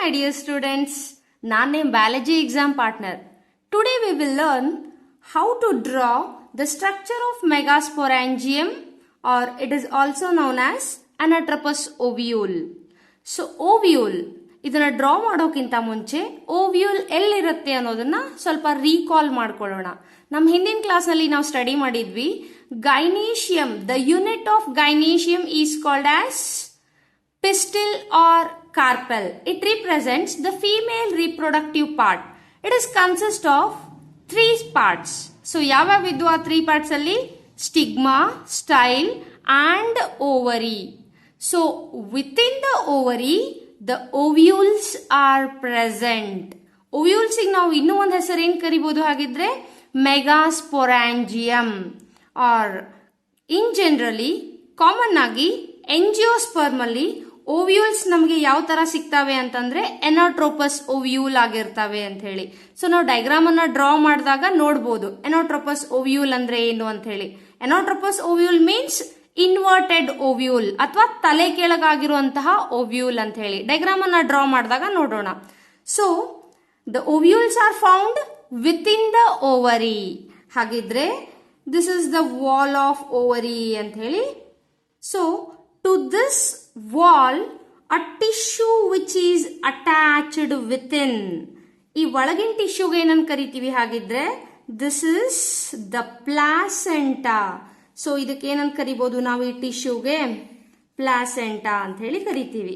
my dear students. ನಾನು ನಿಮ್ಮ biology exam partner. Today we will learn how to draw the structure of megasporangium, or it is also known as anatropous ovule. So ovule ಇದನ್ನ draw ಮಾಡೋಕ್ಕಿಂತ ಮುಂಚೆ ovule ಎಲ್ಲಿರುತ್ತೆ ಅನ್ನೋದನ್ನ ಸ್ವಲ್ಪ recall ಮಾಡ್ಕೊಳ್ಳೋಣ. ನಮ್ಮ ಹಿಂದಿನ ಕ್ಲಾಸ್ನಲ್ಲಿ ನಾವು ಸ್ಟಡಿ ಮಾಡಿದ್ವಿ gynoecium. The unit of gynoecium is called as pistil or carpel. It represents the female reproductive part. It is consist of 3 parts. So ಯಾವ್ಯಾವಿದ್ವು ಆ 3 parts ಅಲ್ಲಿ? Stigma, style and ovary. So within the ovary the ovules are present. Ovules ಗೆ ನಾವು ಇನ್ನೂ ಒಂದು ಹೆಸರು ಏನು ಕರಿಬಹುದು ಹಾಗಿದ್ರೆ megasporangium, or in generally common ಆಗಿ ಎಂಜಿಯೋಸ್ಪರ್ಮ್ ಅಲ್ಲಿ ಓವ್ಯೂಲ್ಸ್ ನಮಗೆ ಯಾವ ತರ ಸಿಗ್ತವೆ ಅಂತಂದ್ರೆ ಎನಾಟ್ರೋಪಸ್ ಓವ್ಯೂಲ್ ಆಗಿರ್ತವೆ ಅಂತ ಹೇಳಿ. ಸೊ ನಾವು ಡೈಗ್ರಾಮ್ ಅನ್ನ ಡ್ರಾ ಮಾಡಿದಾಗ ನೋಡಬಹುದು ಎನಾಟ್ರೋಪಸ್ ಓವ್ಯೂಲ್ ಅಂದ್ರೆ ಏನು ಅಂತ ಹೇಳಿ. ಎನಾಟ್ರೋಪಸ್ ಓವ್ಯೂಲ್ ಮೀನ್ಸ್ ಇನ್ವರ್ಟೆಡ್ ಓವ್ಯೂಲ್ ಅಥವಾ ತಲೆ ಕೆಳಗಾಗಿರುವಂತಹ ಓವ್ಯೂಲ್ ಅಂತ ಹೇಳಿ ಡೈಗ್ರಾಮ್ ಅನ್ನ ಡ್ರಾ ಮಾಡಿದಾಗ ನೋಡೋಣ. So the ovules are found within the ovary. ಹಾಗಿದ್ರೆ this is the wall of ovary ಅಂತ ಹೇಳಿ. So to this wall a tissue which is attached within. ಈ ಒಳಗಿನ ಟಿಶ್ಯೂಗೆ ಏನಂತ ಕರಿತೀವಿ ಹಾಗಿದ್ರೆ this is the placenta. So ಇದಕ್ಕೆ ಏನಂತ ಕರಿಬಹುದು ನಾವು ಈ ಟಿಶ್ಯೂಗೆ ಪ್ಲಾಸೆಂಟಾ ಅಂತ ಹೇಳಿ ಕರಿತೀವಿ.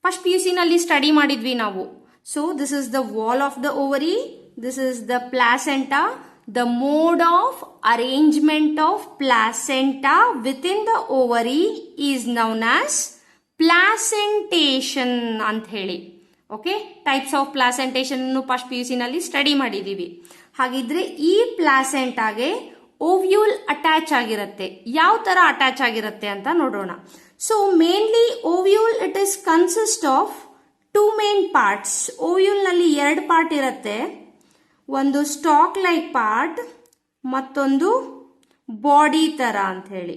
ಫಸ್ಟ್ PUC ನಲ್ಲಿ ಸ್ಟಡಿ ಮಾಡಿದ್ವಿ ನಾವು. So this is the wall of the ovary, this is the placenta. The mode of arrangement of placenta within the ovary is known as placentation ಅಂತ ಹೇಳಿ. Okay, types of placentation first PUC ನಲ್ಲಿ study ಮಾಡಿದೀವಿ. ಹಾಗಿದ್ರೆ ಈ ಪ್ಲಾಸೆಂಟಾಗೆ ovule attach ಆಗಿರುತ್ತೆ. ಯಾವ ತರ attach ಆಗಿರುತ್ತೆ ಅಂತ ನೋಡೋಣ. So mainly ovule it is consist of 2 main parts. Ovule ನಲ್ಲಿ 2 ಪಾರ್ಟ್ ಇರುತ್ತೆ. ಒಂದು ಸ್ಟಾಕ್ ಲೈಕ್ ಪಾರ್ಟ್, ಮತ್ತೊಂದು ಬಾಡಿ ತರ ಅಂತ ಹೇಳಿ.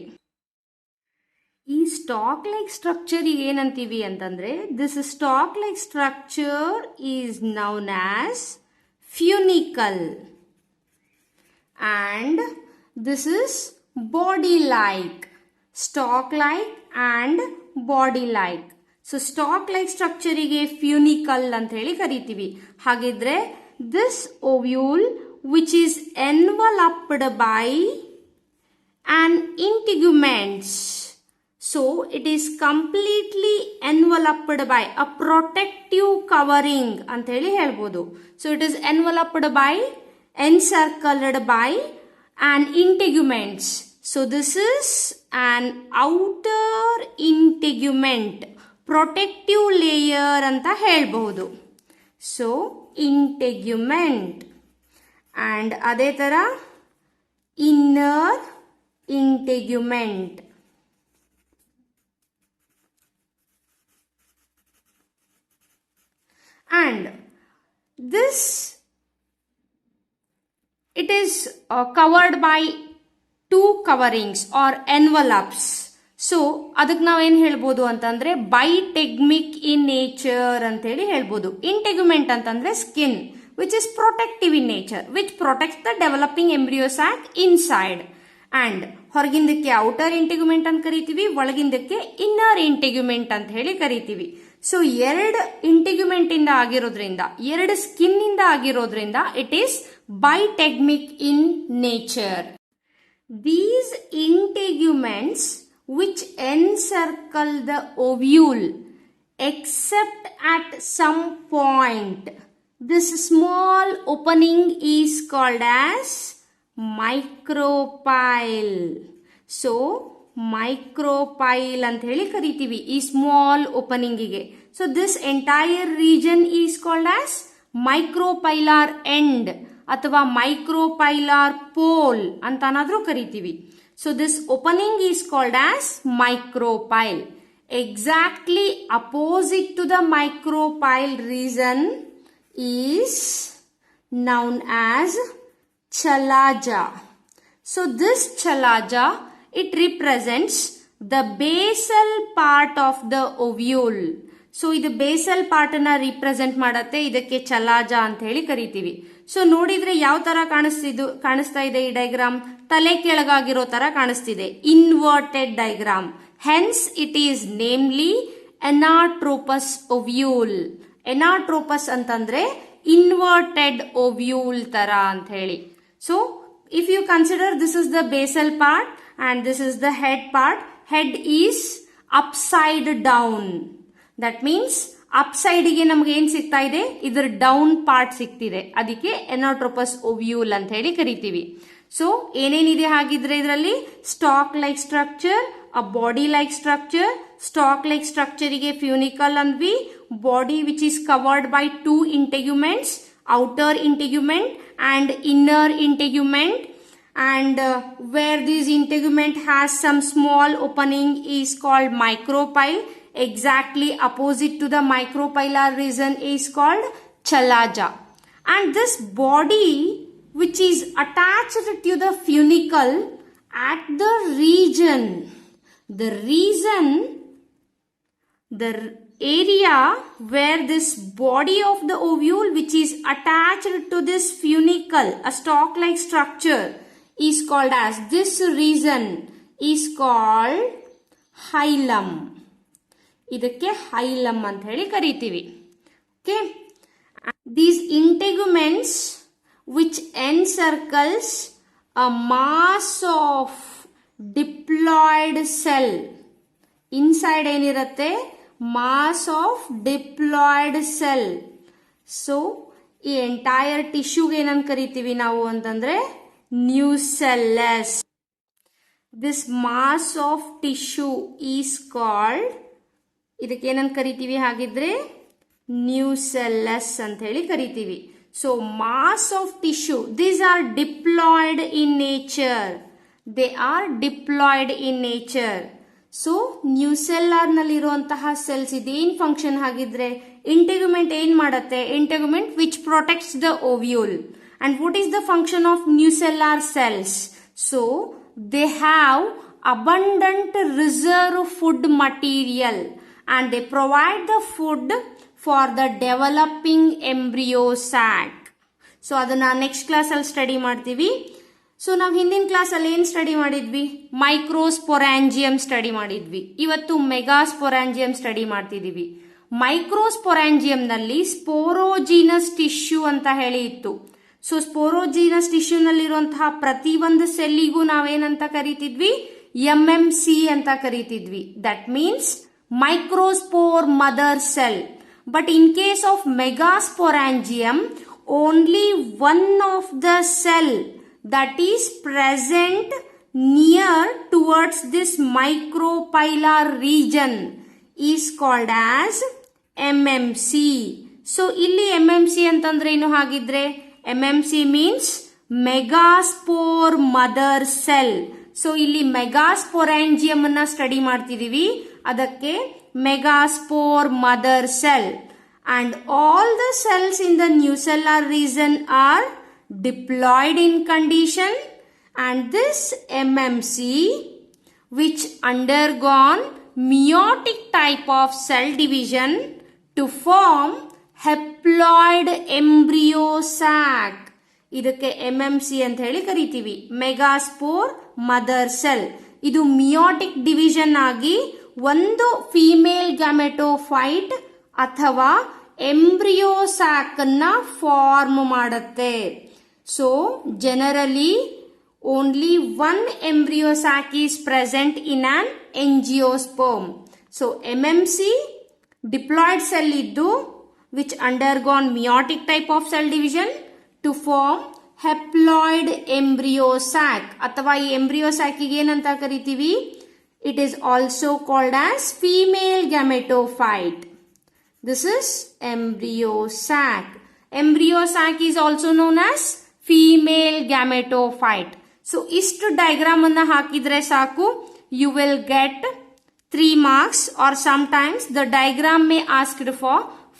ಈ ಸ್ಟಾಕ್ ಲೈಕ್ ಸ್ಟ್ರಕ್ಚರ್ ಏನಂತೀವಿ ಅಂತಂದ್ರೆ this stalk like structure is known as funicle and this is body like. Stalk like and body like. So stalk like ಸ್ಟ್ರಕ್ಚರಿಗೆ ಫ್ಯೂನಿಕಲ್ ಅಂತ ಹೇಳಿ ಕರಿತೀವಿ. ಹಾಗಿದ್ರೆ this ovule which is enveloped by an integuments. So it is completely enveloped by a protective covering ಅಂತ ಹೇಳಿ ಹೇಳ್ಬೋದು. So it is enveloped by, encircled by an integuments. So this is an outer integument, protective layer ಅಂತ ಹೇಳ್ಬಹುದು. So integument, and ಅದೇ ತರ inner integument. And this it is covered by 2 coverings or envelopes. So ಅದಕ್ಕೆ ನಾವೇನು ಹೇಳ್ಬೋದು ಅಂತಂದ್ರೆ ಬೈಟೆಗ್ಮಿಕ್ in nature ಅಂತ ಹೇಳಿ ಹೇಳ್ಬೋದು. ಇಂಟೆಗ್ಯುಮೆಂಟ್ ಅಂತಂದ್ರೆ skin which is protective in nature, which protects the developing embryo sac inside. And ಹೊರಗಿಂದಕ್ಕೆ ಔಟರ್ ಇಂಟೆಗ್ಯುಮೆಂಟ್ ಅಂತ ಕರಿತೀವಿ, ಒಳಗಿಂದಕ್ಕೆ ಇನ್ನರ್ ಇಂಟೆಗ್ಯುಮೆಂಟ್ ಅಂತ ಹೇಳಿ ಕರಿತೀವಿ. ಸೊ 2 ಇಂಟೆಗ್ಯುಮೆಂಟ್ ಇಂದ ಆಗಿರೋದ್ರಿಂದ, 2 ಸ್ಕಿನ್ ಇಂದ ಆಗಿರೋದ್ರಿಂದ it is bitegmic in nature. These integuments which encircle the ovule except at some point. This small opening is called as micropyle. So micropyle ಅಂತ ಹೇಳಿ ಕರಿತೀವಿ ಈ ಸ್ಮಾಲ್ ಓಪನಿಂಗ್ ಗೆ. So this entire region is called as micropylar end ಅಥವಾ micropylar pole ಅಂತನಾದ್ರೂ ಕರಿತೀವಿ. So this opening is called as micropyle. Exactly opposite to the micropyle region is known as chalaja. So this chalaja, it represents the basal part of the ovule. So ಇದು basal part ಅನ್ನ represent ಮಾಡತ್ತೆ, ಇದಕ್ಕೆ ಚಲಾಜ ಅಂತ ಹೇಳಿ ಕರಿತೀವಿ. So ನೋಡಿದ್ರೆ ಯಾವ ತರ ಕಾಣಿಸ್ತಾ ಇದೆ ಈ ಡೈಗ್ರಾಮ್? ತಲೆ ಕೆಳಗಾಗಿರೋ ತರ ಕಾಣಿಸ್ತಿದೆ, inverted diagram. Hence it is namely anatropous ovule. Anatropous ಅಂತಂದ್ರೆ ಇನ್ವರ್ಟೆಡ್ ಓವ್ಯೂಲ್ ತರ ಅಂತ ಹೇಳಿ. So if you consider this is the basal part and this is the head part, head is upside down. That means upside ಗೆ ನಮಗೆ ಏನ್ ಸಿಗ್ತಾ ಇದೆ, ಇದರ ಡೌನ್ ಪಾರ್ಟ್ ಸಿಗ್ತಿದೆ, ಅದಕ್ಕೆ ಎನಾಟ್ರೋಪಸ್ ಓವ್ಯೂಲ್ ಅಂತ ಹೇಳಿ ಕರಿತೀವಿ. ಸೊ ಏನೇನಿದೆ ಹಾಗಿದ್ರೆ ಇದರಲ್ಲಿ? Stalk like structure, a body like structure. Stalk like structure ಗೆ ಫ್ಯೂನಿಕಲ್ ಅಂದ್ವಿ. Body which is covered by two integuments, outer integument and inner integument, and where this integument has some small opening is called micropyle. Exactly opposite to the micropylar region is called chalaja. And this body which is attached to the funicle at the area where this body of the ovule which is attached to this funicle, a stalk like structure, is called as, this region is called hilum. ಇದಕ್ಕೆ hilum ಅಂತ ಹೇಳಿ ಕರಿತೀವಿ. Okay, these integuments which encircles a mass of diploid cell. Inside ಏನಿರುತ್ತೆ? mass of diploid cell. So ಈ entire ಟಿಶ್ಯೂಗೆ ಏನಂತ ಕರಿತೀವಿ ನಾವು ಅಂತಂದ್ರೆ nucellus. This mass of tissue is called, ಇದಕ್ಕೆ ಏನಂತ ಕರಿತೀವಿ ಹಾಗಿದ್ರೆ? ನ್ಯೂಸೆಲ್ಲಸ್ ಅಂತ ಹೇಳಿ ಕರಿತೀವಿ. So mass of tissue, these are diploid in nature. They are diploid in nature. So nucellar ನಲ್ಲಿರುವಂತಹ ಸೆಲ್ಸ್ ಇದೇನ್ ಫಂಕ್ಷನ್ ಹಾಗಿದ್ರೆ? ಇಂಟೆಗ್ಯುಮೆಂಟ್ ಏನ್ ಮಾಡತ್ತೆ? Integument which protects the ovule. And what is the function of nucellar cells? So they have abundant reserve food material and they provide the food for the developing embryo sac. So ಅದನ್ನ next class ಅಲ್ಲಿ study ಮಾಡ್ತೀವಿ. So ನಾವು ಹಿಂದಿನ class ಅಲ್ಲಿ ಏನ್ study ಮಾಡಿದ್ವಿ? ಮೈಕ್ರೋಸ್ಪೊರಾಂಜಿಯಂ study ಮಾಡಿದ್ವಿ. ಇವತ್ತು ಮೆಗಾಸ್ಪೊರಾಂಜಿಯಂ ಸ್ಟಡಿ ಮಾಡ್ತಿದೀವಿ. ಮೈಕ್ರೋಸ್ಪೊರಾಂಜಿಯಂ ನಲ್ಲಿ ಸ್ಪೋರೋಜಿನಸ್ ಟಿಶ್ಯೂ ಅಂತ ಹೇಳಿ ಇತ್ತು. ಸೊ ಸ್ಪೋರೋಜಿನಸ್ ಟಿಶ್ಯೂ ನಲ್ಲಿರುವಂತಹ ಪ್ರತಿ ಒಂದು ಸೆಲ್ಲಿಗೂ ನಾವೇನಂತ ಕರಿತಿದ್ವಿ? MMC ಅಂತ ಕರಿತಿದ್ವಿ. That means microspore mother cell. But in case of megasporangium, only one of the cell that is present near towards this micropylar region is called as MMC. So ಇಲ್ಲಿ MMC ಅಂತಂದ್ರೆ ಏನು ಹಾಗಿದ್ರೆ? MMC means megaspore mother cell. So ಇಲ್ಲಿ megasporangium ಅನ್ನ study ಮಾಡ್ತಿದೀವಿ, ಅದಕ್ಕೆ megaspore mother cell. And all the cells in the nucellar region are diploid in condition, and this MMC which undergone meiotic type of cell division to form haploid embryo sac. ಇದಕ್ಕೆ MMC ಅಂತ ಹೇಳಿ ಕರಿತೀವಿ, megaspore mother cell. ಇದು meiotic division ಆಗಿ ಒಂದು female gametophyte ಅಥವಾ embryo sack ಅನ್ನ form ಮಾಡುತ್ತೆ. So generally only one embryo sac is present in an angiosperm. So MMC diploid cell iddu which undergone meiotic type of cell division to form haploid embryo sac. ಅಥವಾ ಈ embryo sac ಗೆ ಏನಂತ ಕರಿತೀವಿ? It is also called as female gametophyte. This is embryo sac. Embryo sac is also known as female gametophyte. So ಇಷ್ಟು diagram ಅನ್ನ ಹಾಕಿದ್ರೆ ಸಾಕು, you will get 3 marks or sometimes the diagram may asked for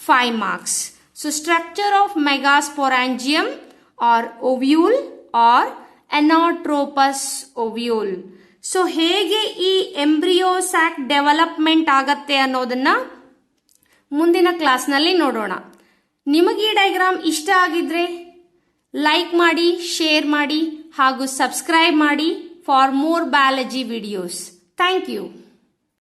5 marks. So structure of megasporangium or ovule or anatropous ovule. So ಹೇಗೆ ಈ embryo sack development ಆಗತ್ತೆ ಅನ್ನೋದನ್ನ ಮುಂದಿನ ಕ್ಲಾಸ್ನಲ್ಲಿ ನೋಡೋಣ. ನಿಮಗೆ ಈ ಡಯಾಗ್ರಾಮ್ ಇಷ್ಟ ಆಗಿದ್ರೆ ಲೈಕ್ ಮಾಡಿ, ಶೇರ್ ಮಾಡಿ ಹಾಗೂ ಸಬ್ಸ್ಕ್ರೈಬ್ ಮಾಡಿ for more biology videos. Thank you.